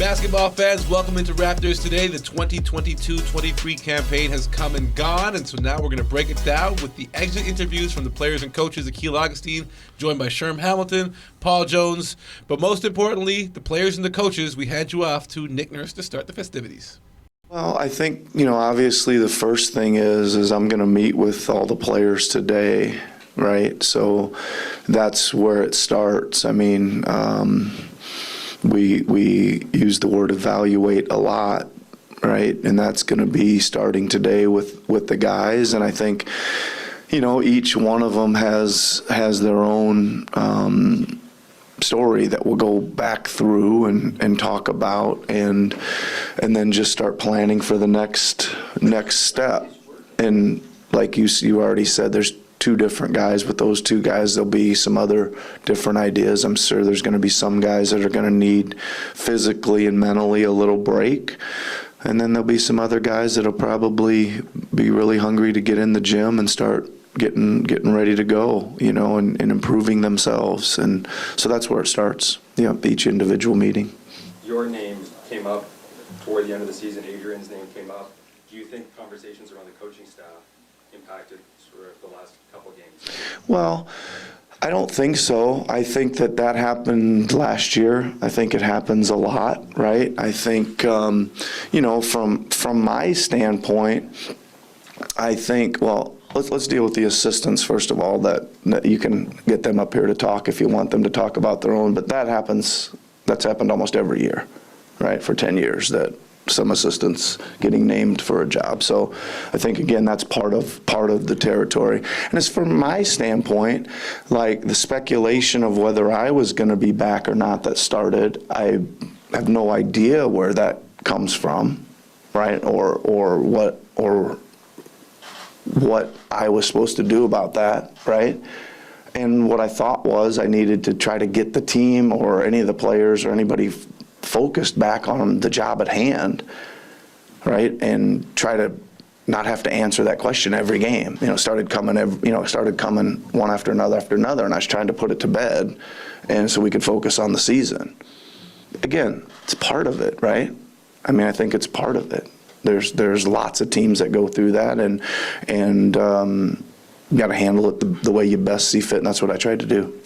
Basketball fans, welcome into Raptors Today. The 2022-23 campaign has come and gone, and so now we're going to break it down with the exit interviews from the players and coaches. Akil Augustine, joined by Sherman Hamilton, Paul Jones, but most importantly, the players and the coaches. We hand you off to Nick Nurse to start the festivities. Well, I think, obviously the first thing is I'm going to meet with all the players today, right? So that's where it starts. I mean, we use the word evaluate a lot, right? And that's going to be starting today with the guys. And I think, each one of them has their own story that we'll go back through and talk about and then just start planning for the next step. And like you already said, there's two different guys. With those two guys, there'll be some other different ideas. I'm sure there's going to be some guys that are going to need physically and mentally a little break. And then there'll be some other guys that'll probably be really hungry to get in the gym and start getting ready to go, and improving themselves. And so that's where it starts, each individual meeting. Your name came up toward the end of the season. Adrian's name came up. Do you think conversations around the coaching staff impacted sort of the last couple of games? Well, I don't think so. I think that happened last year. I think it happens a lot, right? I think, from my standpoint, I think, well, let's deal with the assistants first of all, that you can get them up here to talk if you want them to talk about their own, but that's happened almost every year, right, for 10 years, that some assistants getting named for a job. So I think, again, that's part of the territory. And as from my standpoint, like the speculation of whether I was going to be back or not that started, I have no idea where that comes from, right, or what I was supposed to do about that, right? And what I thought was I needed to try to get the team or any of the players or anybody focused back on the job at hand, right? And try to not have to answer that question every game. Started coming one after another, and I was trying to put it to bed, and so we could focus on the season. Again, it's part of it, right? I mean, I think it's part of it. There's lots of teams that go through that, and you got to handle it the way you best see fit, and that's what I tried to do.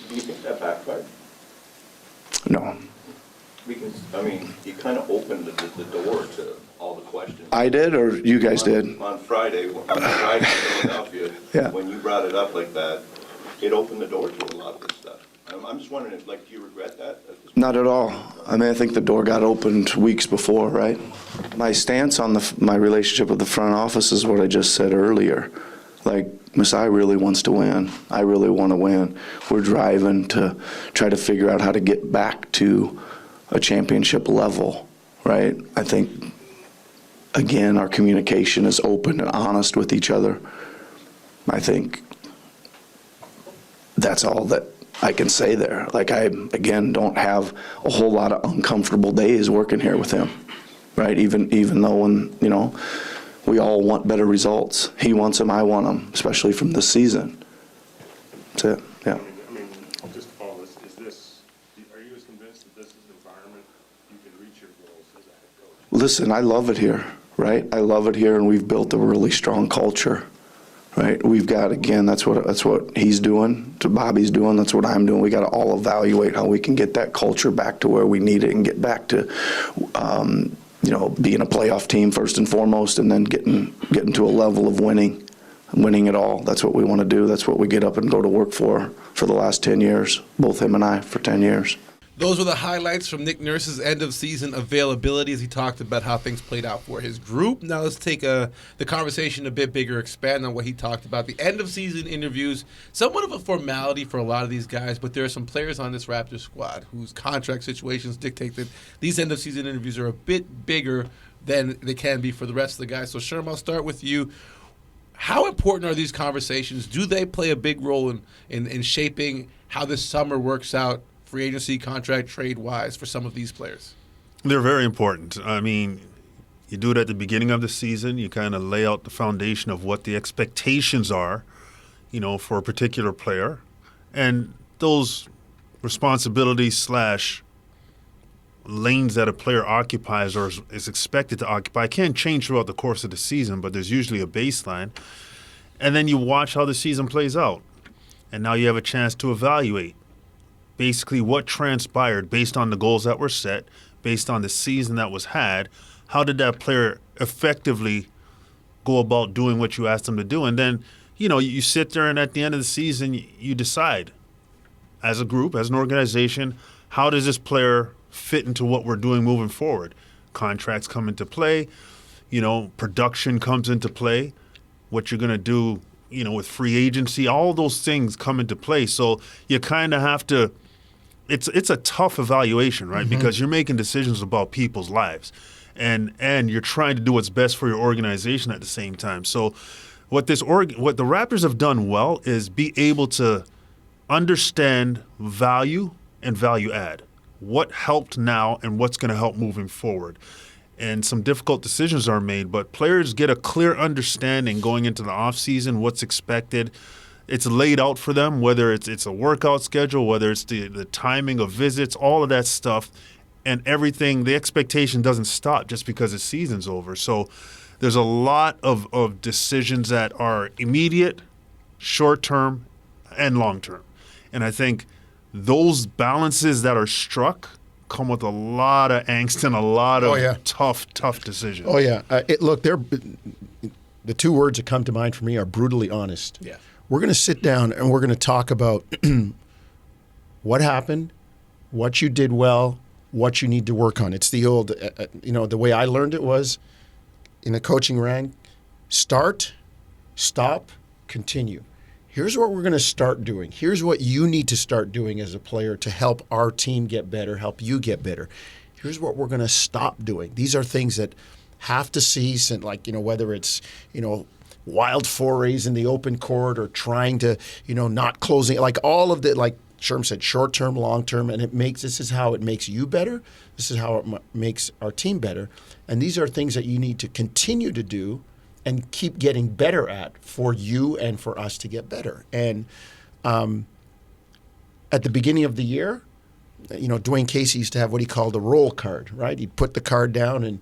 Do you think that backfired? No. Because, you kind of opened the door to all the questions. I did, or you guys did? On Friday in Philadelphia, Yeah. When you brought it up like that, it opened the door to a lot of this stuff. I'm just wondering, do you regret that? Not at all. I think the door got opened weeks before, right? My stance on my relationship with the front office is what I just said earlier. Masai really wants to win. I really want to win. We're driving to try to figure out how to get back to a championship level, right? I think, again, our communication is open and honest with each other. I think that's all that I can say there. I, again, don't have a whole lot of uncomfortable days working here with him, right? Even though when, we all want better results. He wants them, I want them, especially from this season. That's it, yeah. Just to follow this, are you as convinced that this is an environment you can reach your goals as a head coach? Listen, I love it here, right? I love it here, and we've built a really strong culture. Right, we've got, again, that's what he's doing, to Bobby's doing, that's what I'm doing. We got to all evaluate how we can get that culture back to where we need it and get back to, being a playoff team first and foremost, and then getting to a level of winning it all. That's what we want to do. That's what we get up and go to work for the last 10 years, both him and I for 10 years. Those were the highlights from Nick Nurse's end-of-season availability as he talked about how things played out for his group. Now let's take the conversation a bit bigger, expand on what he talked about. The end-of-season interviews, somewhat of a formality for a lot of these guys, but there are some players on this Raptors squad whose contract situations dictate that these end-of-season interviews are a bit bigger than they can be for the rest of the guys. So, Sherman, I'll start with you. How important are these conversations? Do they play a big role in shaping how this summer works out, free agency, contract, trade-wise, for some of these players? They're very important. You do it at the beginning of the season. You kind of lay out the foundation of what the expectations are, for a particular player. And those responsibilities / lanes that a player occupies or is expected to occupy can change throughout the course of the season, but there's usually a baseline. And then you watch how the season plays out. And now you have a chance to evaluate basically what transpired based on the goals that were set, based on the season that was had. How did that player effectively go about doing what you asked them to do? And then, you sit there and at the end of the season, you decide as a group, as an organization, how does this player fit into what we're doing moving forward? Contracts come into play, production comes into play, what you're going to do, with free agency, all those things come into play. So you kind of have to, it's a tough evaluation, right? Because you're making decisions about people's lives and you're trying to do what's best for your organization at the same time. So what the Raptors have done well is be able to understand value and value add. What helped now and what's going to help moving forward. And some difficult decisions are made, but players get a clear understanding going into the offseason, what's expected. It's laid out for them, whether it's a workout schedule, whether it's the timing of visits, all of that stuff. And everything, the expectation doesn't stop just because the season's over. So there's a lot of decisions that are immediate, short-term, and long-term. And I think those balances that are struck come with a lot of angst and a lot of tough decisions. Oh, yeah. Look, the two words that come to mind for me are brutally honest. Yeah. We're going to sit down and we're going to talk about what happened, what you did well, what you need to work on. It's the old, the way I learned it was in a coaching rank, start, stop, continue. Here's what we're going to start doing. Here's what you need to start doing as a player to help our team get better, help you get better. Here's what we're going to stop doing. These are things that have to cease, and whether it's, wild forays in the open court or trying to, not closing, like all of the, like Sherm said, short-term, long-term, and this is how it makes you better. This is how it makes our team better. And these are things that you need to continue to do and keep getting better at for you and for us to get better. And at the beginning of the year, Dwayne Casey used to have what he called a roll card, right? He'd put the card down and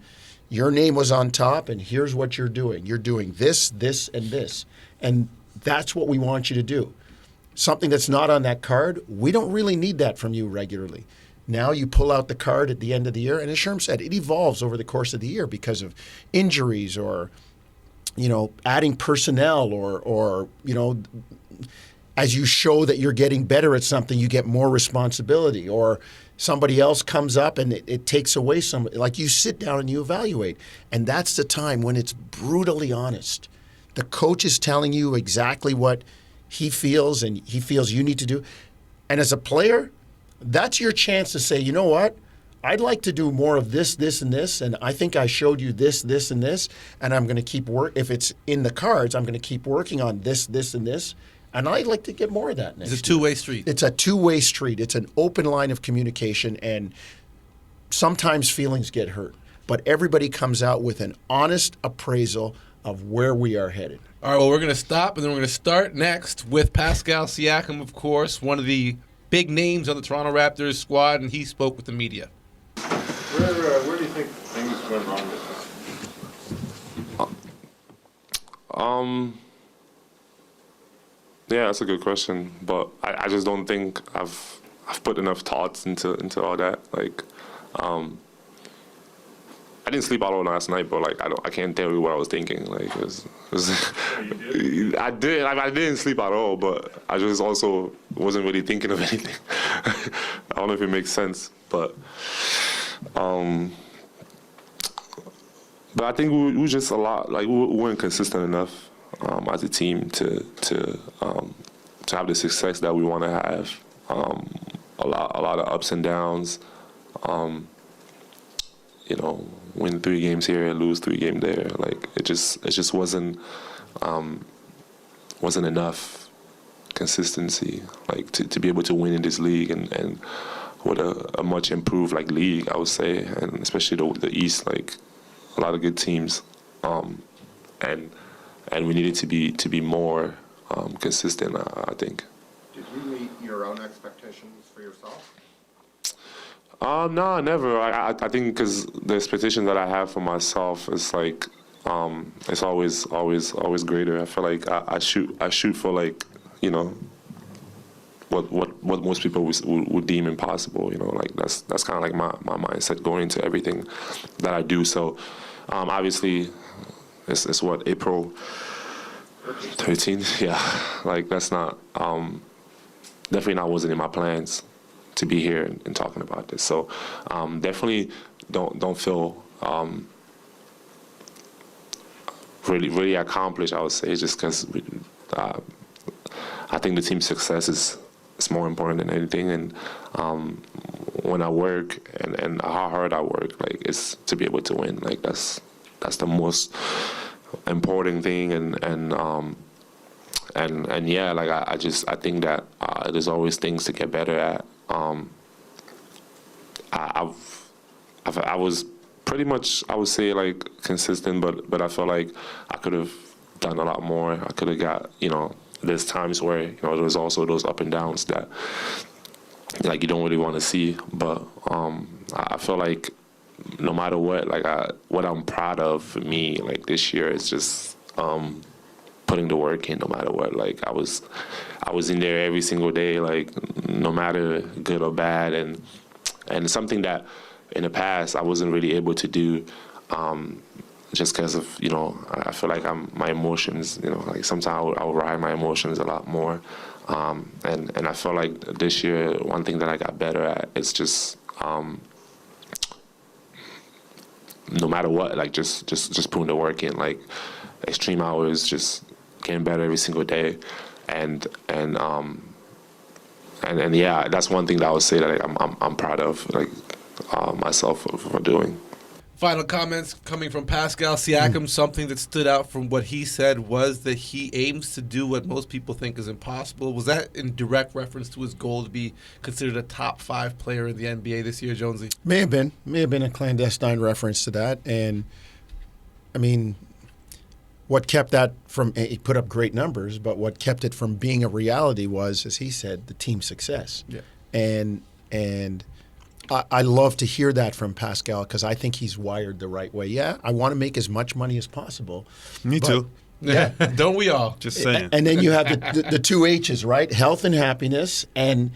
your name was on top, and here's what you're doing. You're doing this, this, and this. And that's what we want you to do. Something that's not on that card, we don't really need that from you regularly. Now you pull out the card at the end of the year, and as Sherm said, it evolves over the course of the year because of injuries or adding personnel or as you show that you're getting better at something, you get more responsibility, or somebody else comes up and it takes away some, like you sit down and you evaluate. And that's the time when it's brutally honest. The coach is telling you exactly what he feels and he feels you need to do. And as a player, that's your chance to say, you know what? I'd like to do more of this, this, and this, and I think I showed you this, this, and this, and I'm going to keep if it's in the cards, I'm going to keep working on this, this, and this, and I'd like to get more of that next year. It's a two-way street. It's a two-way street. It's an open line of communication, and sometimes feelings get hurt, but everybody comes out with an honest appraisal of where we are headed. All right, well, we're going to stop, and then we're going to start next with Pascal Siakam, of course, one of the big names on the Toronto Raptors squad, and he spoke with the media. Where do you think things went wrong this? Yeah, that's a good question, but I just don't think I've put enough thoughts into all that. Like, I didn't sleep all last night, but I can't tell you what I was thinking. Like, I didn't sleep at all, but I just also wasn't really thinking of anything. I don't know if it makes sense, but I think we were just a lot, we weren't consistent enough as a team to have the success that we want to have. A lot of ups and downs. Win 3 games here, lose 3 games there. It just wasn't enough consistency, to be able to win in this league and with a much improved league, I would say, and especially the East, a lot of good teams, and we needed to be more consistent, I think. Did you meet your own expectations for yourself? No, never. I think because the expectation that I have for myself is like, it's always greater. I feel like I shoot for like, you know, what most people would deem impossible. You know, like that's kind of like my mindset going into everything that I do. So, obviously, it's what, April 13th. Yeah, like that's not definitely not wasn't in my plans to be here and talking about this. So definitely don't feel really accomplished, I would say, just because I think the team's success is more important than anything. And when I work and how hard I work, like, it's to be able to win. Like that's the most important thing. And yeah, like I think that there's always things to get better at. I was pretty much, I would say, like, consistent, but I feel like I could have done a lot more. I could have got, you know, there's times where, you know, there's also those up and downs that, like, you don't really want to see. But I feel like no matter what, like, what I'm proud of for me, like, this year is just putting the work in no matter what. Like, I was in there every single day, like, no matter good or bad, and something that in the past I wasn't really able to do, just because of, you know, I feel like my emotions, you know, like sometimes I'll ride my emotions a lot more, and I feel like this year one thing that I got better at is just no matter what, like just putting the work in, like extreme hours, just getting better every single day, and yeah, that's one thing that I would say that I'm proud of, like, myself for doing. Final comments coming from Pascal Siakam. Something that stood out from what he said was that he aims to do what most people think is impossible. Was that in direct reference to his goal to be considered a top 5 player in the NBA this year, Jonesy? May have been a clandestine reference to that. And I mean, what kept that from, he put up great numbers, but what kept it from being a reality was, as he said, the team success. Yeah. And I love to hear that from Pascal, because I think he's wired the right way. Yeah, I want to make as much money as possible. Me too. Yeah. Don't we all? Just saying. And then you have the 2 H's, right? Health and happiness. And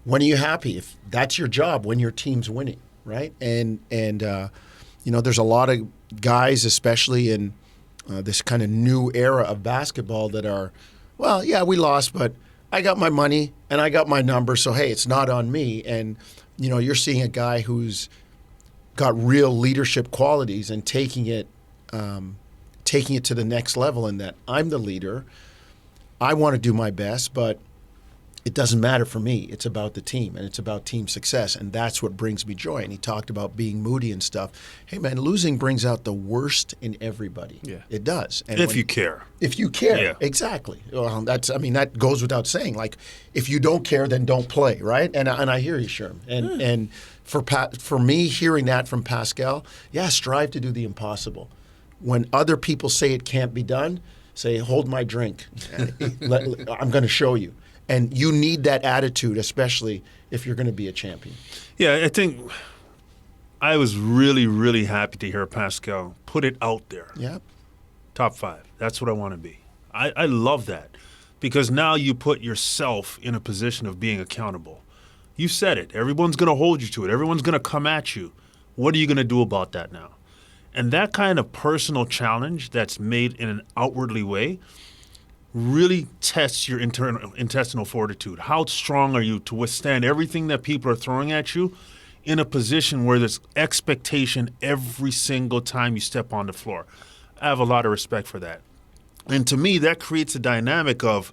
when are you happy? If that's your job, when your team's winning, right? And you know, there's a lot of guys, especially in this kind of new era of basketball, that are, well, yeah, we lost, but I got my money and I got my number, so hey, it's not on me. And you know, you're seeing a guy who's got real leadership qualities and taking it to the next level, in that I'm the leader. I want to do my best, but it doesn't matter for me. It's about the team, and it's about team success, and that's what brings me joy. And he talked about being moody and stuff. Hey, man, losing brings out the worst in everybody. Yeah. It does. And If you care. If you care, Yeah. exactly. Well, that goes without saying. Like, if you don't care, then don't play, right? And I hear you, Sherm. And for me, hearing that from Pascal, yeah, strive to do the impossible. When other people say it can't be done, say, hold my drink. I'm going to show you. And you need that attitude, especially if you're going to be a champion. Yeah, I think I was really, really happy to hear Pascal put it out there. Yeah. Top 5. That's what I want to be. I love that, because now you put yourself in a position of being accountable. You said it. Everyone's going to hold you to it. Everyone's going to come at you. What are you going to do about that now? And that kind of personal challenge that's made in an outwardly way really tests your intestinal fortitude. How strong are you to withstand everything that people are throwing at you in a position where there's expectation every single time you step on the floor? I have a lot of respect for that. And to me, that creates a dynamic of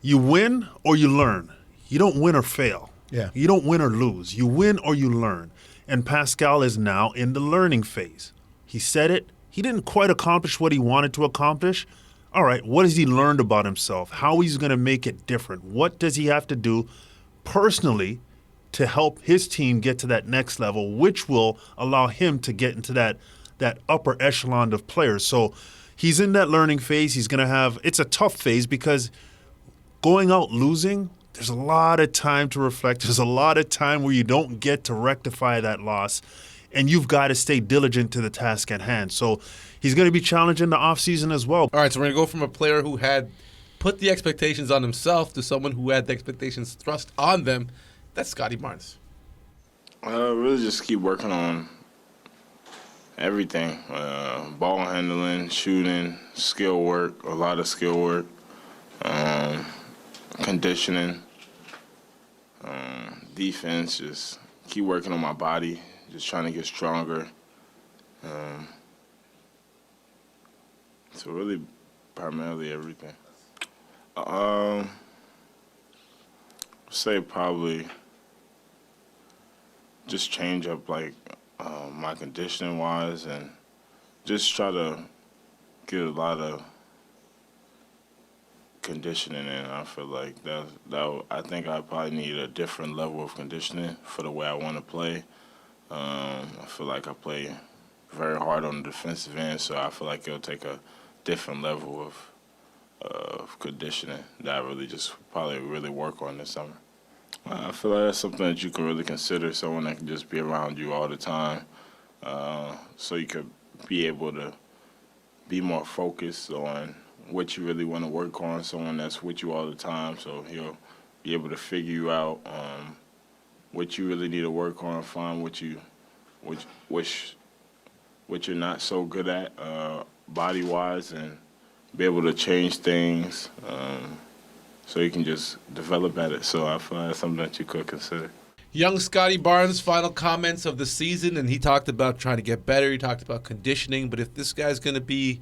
you win or you learn. You don't win or fail. Yeah. You don't win or lose. You win or you learn. And Pascal is now in the learning phase. He said it. He didn't quite accomplish what he wanted to accomplish. All right, what has he learned about himself? How he's going to make it different? What does he have to do personally to help his team get to that next level, which will allow him to get into that upper echelon of players? So he's in that learning phase. He's going to have – it's a tough phase, because going out losing there's a lot of time to reflect. There's a lot of time where you don't get to rectify that loss, and you've got to stay diligent to the task at hand. So he's going to be challenged in the offseason as well. All right, so we're going to go from a player who had put the expectations on himself to someone who had the expectations thrust on them. That's Scottie Barnes. Really just keep working on everything. Ball handling, shooting, skill work, a lot of skill work, conditioning, defense, just keep working on my body, just trying to get stronger. So really primarily everything. Say probably just change up like my conditioning wise and just try to get a lot of conditioning in. I feel like that I think I probably need a different level of conditioning for the way I want to play. I feel like I play very hard on the defensive end, so I feel like it'll take a different level of conditioning that I really just probably really work on this summer. I feel like that's something that you can really consider, someone that can just be around you all the time, so you could be able to be more focused on what you really want to work on, someone that's with you all the time, so he'll be able to figure you out what you really need to work on, find what you're not so good at body-wise, and be able to change things so you can just develop at it. So I feel like that's something that you could consider. Young Scottie Barnes, final comments of the season, and he talked about trying to get better. He talked about conditioning, but if this guy's going to be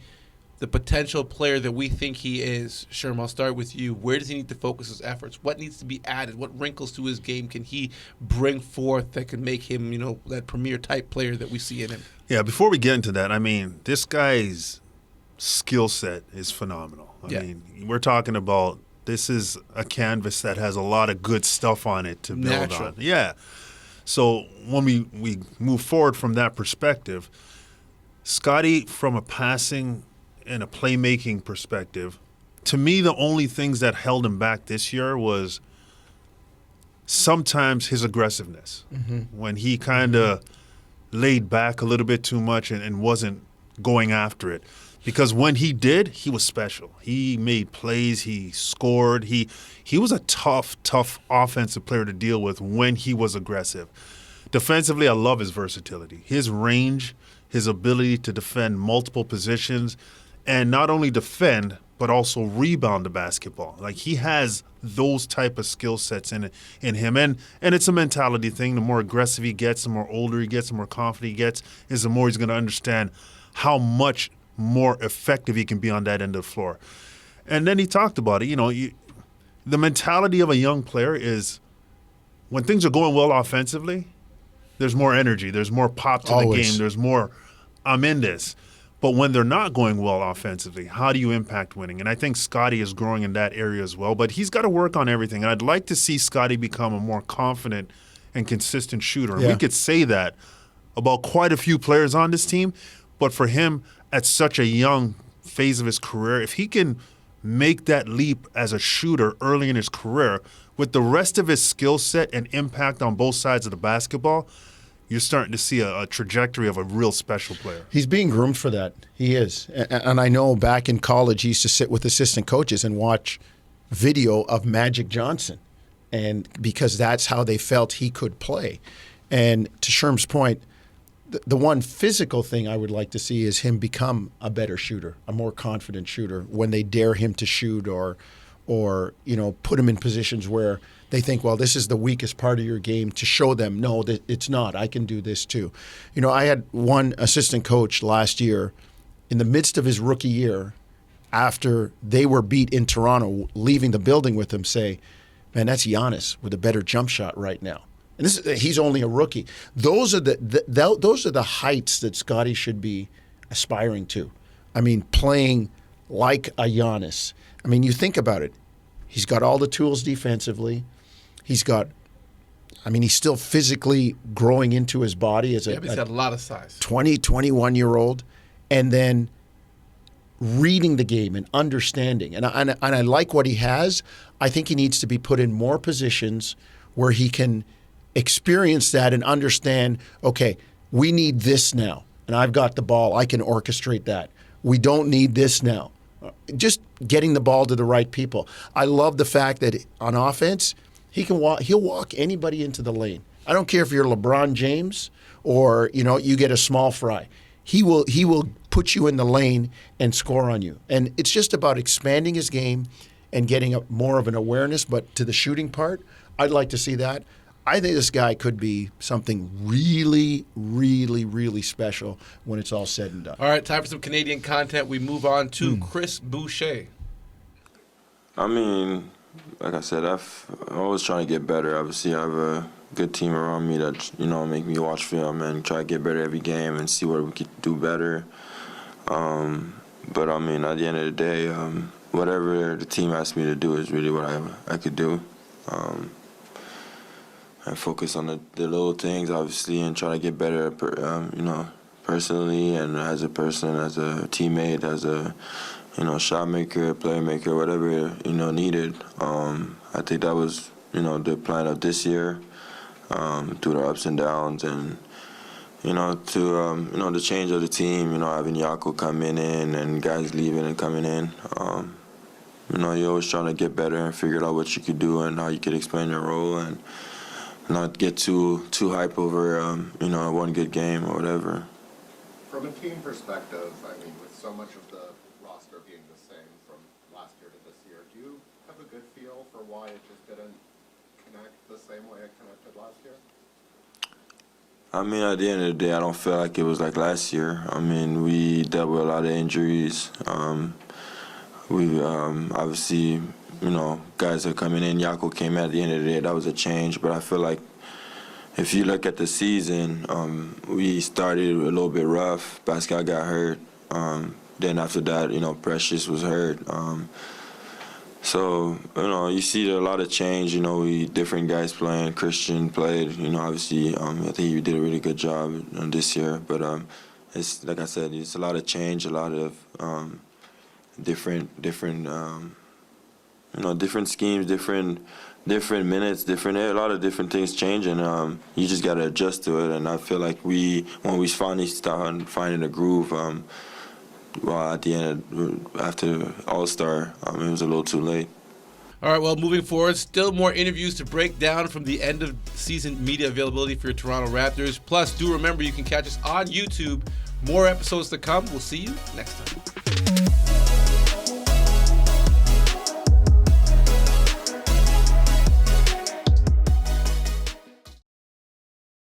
the potential player that we think he is, Sherm, I'll start with you. Where does he need to focus his efforts? What needs to be added? What wrinkles to his game can he bring forth that can make him, that premier type player that we see in him? Yeah, before we get into that, I mean, this guy's skill set is phenomenal. I mean, we're talking about this is a canvas that has a lot of good stuff on it to build on. Yeah. So when we move forward from that perspective, Scottie, from a passing and a playmaking perspective, to me, the only things that held him back this year was sometimes his aggressiveness. When he kind of laid back a little bit too much and wasn't going after it. Because when he did, he was special. He made plays. He scored. He was a tough offensive player to deal with when he was aggressive. Defensively, I love his versatility. His range, his ability to defend multiple positions, and not only defend, but also rebound the basketball. Like, he has those type of skill sets in him. And it's a mentality thing. The more aggressive he gets, the more older he gets, the more confident he gets, is the more he's going to understand how much more effective he can be on that end of the floor. And then he talked about it. The mentality of a young player is when things are going well offensively, there's more energy, there's more pop to the game, there's more, I'm in this. But when they're not going well offensively, how do you impact winning? And I think Scottie is growing in that area as well. But he's got to work on everything. And I'd like to see Scottie become a more confident and consistent shooter. And we could say that about quite a few players on this team. But for him, at such a young phase of his career, if he can make that leap as a shooter early in his career, with the rest of his skill set and impact on both sides of the basketball, you're starting to see a trajectory of a real special player. He's being groomed for that. He is. And I know back in college, he used to sit with assistant coaches and watch video of Magic Johnson, and because that's how they felt he could play. And to Sherm's point, the one physical thing I would like to see is him become a better shooter, a more confident shooter when they dare him to shoot or put him in positions where they think, well, this is the weakest part of your game, to show them, no, it's not. I can do this too. I had one assistant coach last year in the midst of his rookie year, after they were beat in Toronto, leaving the building with him, say, man, that's Giannis with a better jump shot right now. And he's only a rookie. Those are the heights that Scottie should be aspiring to. I mean, playing like a Giannis. I mean, you think about it. He's got all the tools defensively. He's still physically growing into his body as he's got a lot of size. 20, 21-year-old. And then reading the game and understanding. And I like what he has. I think he needs to be put in more positions where he can experience that and understand, okay, we need this now. And I've got the ball. I can orchestrate that. We don't need this now. Just getting the ball to the right people. I love the fact that on offense, he'll walk anybody into the lane. I don't care if you're LeBron James or, you get a small fry. He will put you in the lane and score on you. And it's just about expanding his game and getting more of an awareness. But to the shooting part, I'd like to see that. I think this guy could be something really, really, really special when it's all said and done. All right, time for some Canadian content. We move on to Chris Boucher. I mean, like I said, I'm always trying to get better. Obviously, I have a good team around me that, make me watch film and try to get better every game and see what we could do better. But, I mean, at the end of the day, whatever the team asks me to do is really what I could do. And focus on the little things, obviously, and try to get better, personally and as a person, as a teammate, as a, shot maker, playmaker, whatever, needed. I think that was, the plan of this year, through the ups and downs and, the change of the team, having Yako coming in and guys leaving and coming in. You're always trying to get better and figure out what you could do and how you could explain your role and not get too hype over, one good game or whatever. From a team perspective, I mean, with so much of the roster being the same from last year to this year, do you have a good feel for why it just didn't connect the same way it connected last year? I mean, at the end of the day, I don't feel like it was like last year. I mean, we dealt with a lot of injuries. We obviously, guys are coming in. Yako came at the end of the day. That was a change. But I feel like if you look at the season, we started a little bit rough. Pascal got hurt. Then after that, Precious was hurt. So, you see a lot of change. We different guys playing. Christian played. Obviously, I think he did a really good job this year. But it's like I said, it's a lot of change, a lot of different schemes, different minutes, a lot of different things changing. You just got to adjust to it. And I feel like when we finally started finding a groove, at the end, after All-Star, it was a little too late. All right, well, moving forward, still more interviews to break down from the end-of-season media availability for your Toronto Raptors. Plus, do remember you can catch us on YouTube. More episodes to come. We'll see you next time.